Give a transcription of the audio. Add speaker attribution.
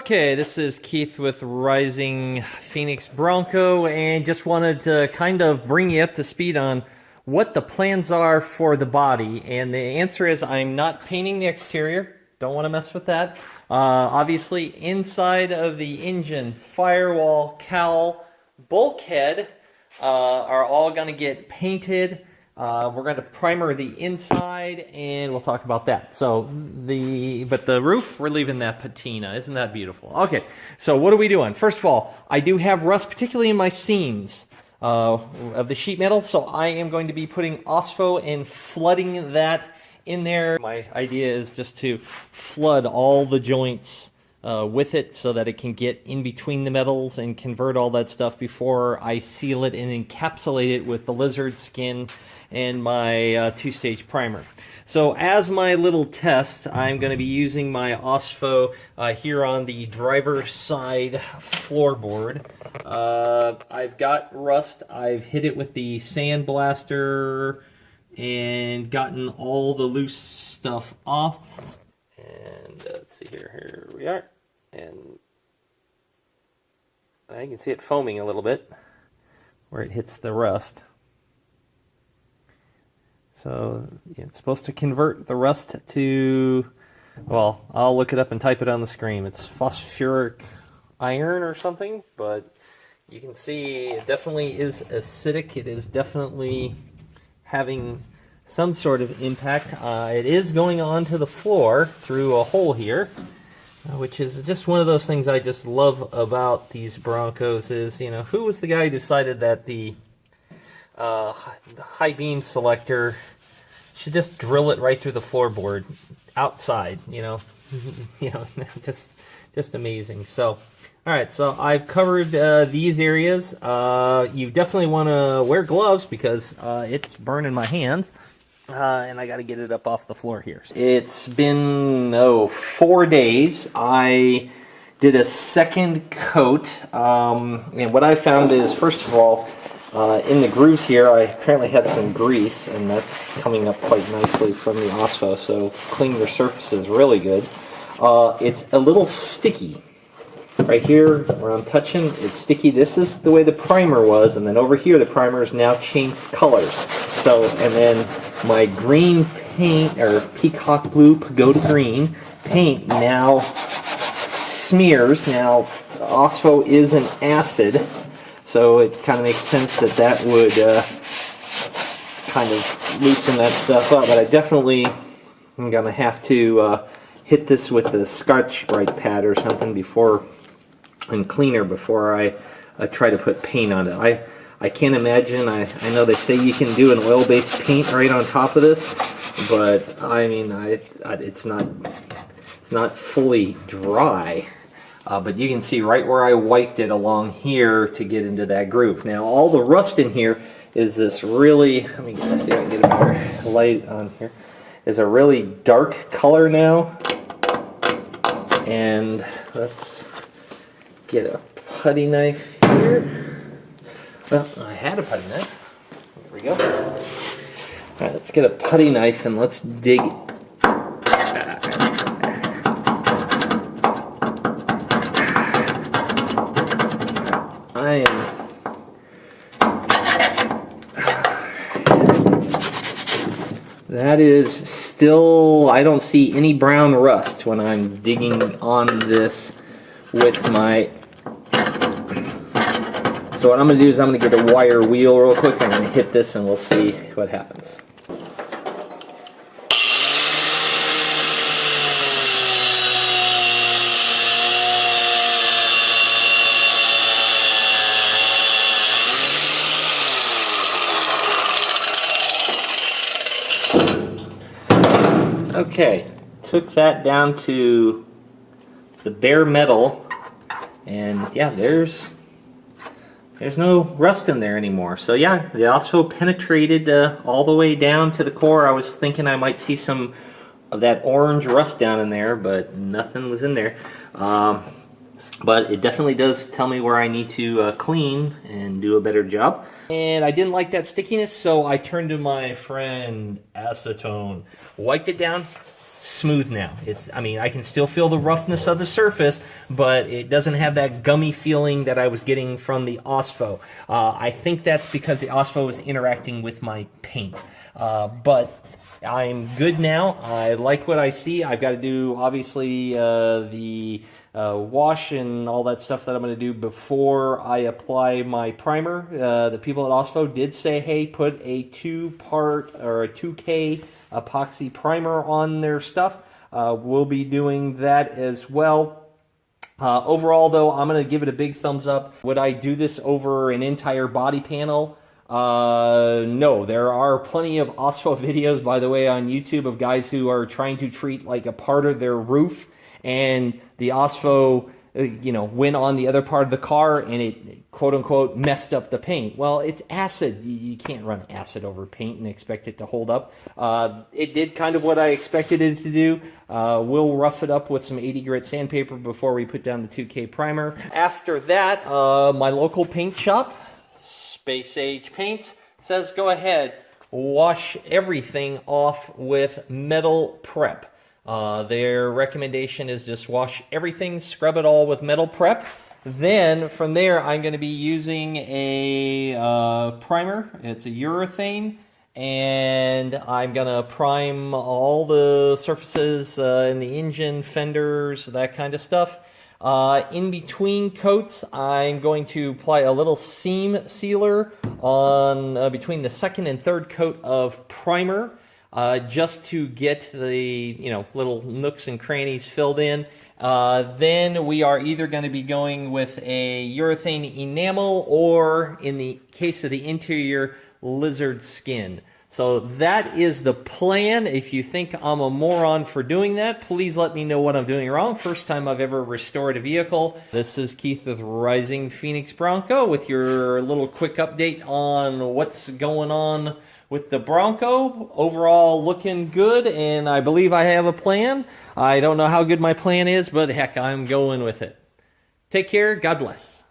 Speaker 1: Okay, this is Keith with Rising Phoenix Bronco, and just wanted to kind of bring you up to speed on what the plans are for the body. And the answer is I'm not painting the exterior. Don't want to mess with that. Obviously, inside of the engine, firewall, cowl, bulkhead are all going to get painted. We're going to primer the inside, and we'll talk about that. But the roof, we're leaving that patina. Isn't that beautiful? Okay, so what are we doing? First of all, I do have rust, particularly in my seams of the sheet metal, so I am going to be putting Ospho and flooding that in there. My idea is just to flood all the joints with it so that it can get in between the metals and convert all that stuff before I seal it and encapsulate it with the lizard skin and my two-stage primer. So as my little test, I'm going to be using my Ospho here on the driver's side floorboard. I've got rust. I've hit it with the sand blaster and gotten all the loose stuff off. And let's see here we are. And I can see it foaming a little bit where it hits the rust. So it's supposed to convert the rust to, well, I'll look it up and type it on the screen. It's phosphoric iron or something, but you can see it definitely is acidic. It is definitely having some sort of impact. It is going onto the floor through a hole here, which is just one of those things I just love about these Broncos is, you know, who was the guy who decided that the high beam selector should just drill it right through the floorboard outside, you know, just amazing. So, all right, so I've covered these areas. You definitely want to wear gloves because it's burning my hands, and I got to get it up off the floor here. It's been 4 days. I did a second coat, and what I found is, first of all, in the grooves here, I apparently had some grease, and that's coming up quite nicely from the Ospho, so cleaning the surface is really good. It's a little sticky. Right here, where I'm touching, it's sticky. This is the way the primer was, and then over here, the primer has now changed colors. So, and then my green paint, or peacock blue, pagoda green paint now smears. Now, Ospho is an acid, so it kind of makes sense that that would kind of loosen that stuff up. But I definitely am going to have to hit this with the Scotch-Brite pad or something before, and cleaner before I try to put paint on it. I can't imagine, I know they say you can do an oil-based paint right on top of this, but I mean, it's not fully dry. But you can see right where I wiped it along here to get into that groove. Now all the rust in here is this really, let me see if I can get a better light on here, is a really dark color now. And let's get a putty knife here. Well, I had a putty knife. There we go. Alright, let's get a putty knife and let's dig. That is still, I don't see any brown rust when I'm digging on this with my, so what I'm going to do is I'm going to get a wire wheel real quick. I'm going to hit this and we'll see what happens. Okay, took that down to the bare metal, and yeah, there's no rust in there anymore. So yeah, the Ospho penetrated all the way down to the core. I was thinking I might see some of that orange rust down in there, but nothing was in there. But it definitely does tell me where I need to clean and do a better job. And I didn't like that stickiness, so I turned to my friend acetone, wiped it down, smooth now. I mean, I can still feel the roughness of the surface, but it doesn't have that gummy feeling that I was getting from the Ospho. I think that's because the Ospho was interacting with my paint. But I'm good now. I like what I see. I've got to do, obviously, the wash and all that stuff that I'm going to do before I apply my primer. The people at Ospho did say, hey, put a 2-part or a 2K epoxy primer on their stuff. We'll be doing that as well. Overall, though, I'm going to give it a big thumbs up. Would I do this over an entire body panel? No, there are plenty of Ospho videos, by the way, on YouTube of guys who are trying to treat like a part of their roof, and the Ospho, went on the other part of the car and it, quote unquote, messed up the paint. Well, it's acid. You can't run acid over paint and expect it to hold up. It did kind of what I expected it to do. We'll rough it up with some 80 grit sandpaper before we put down the 2K primer. After that, my local paint shop, Space Age Paints, says go ahead, wash everything off with metal prep. Their recommendation is just wash everything, scrub it all with metal prep. Then from there, I'm going to be using a primer. It's a urethane, and I'm going to prime all the surfaces in the engine, fenders, that kind of stuff. In between coats, I'm going to apply a little seam sealer on between the second and third coat of primer, just to get the little nooks and crannies filled in. Then we are either going to be going with a urethane enamel, or in the case of the interior, lizard skin. So that is the plan. If you think I'm a moron for doing that, please let me know what I'm doing wrong. First time I've ever restored a vehicle. This is Keith with Rising Phoenix Bronco with your little quick update on what's going on with the Bronco. Overall looking good, and I believe I have a plan. I don't know how good my plan is, but heck, I'm going with it. Take care. God bless.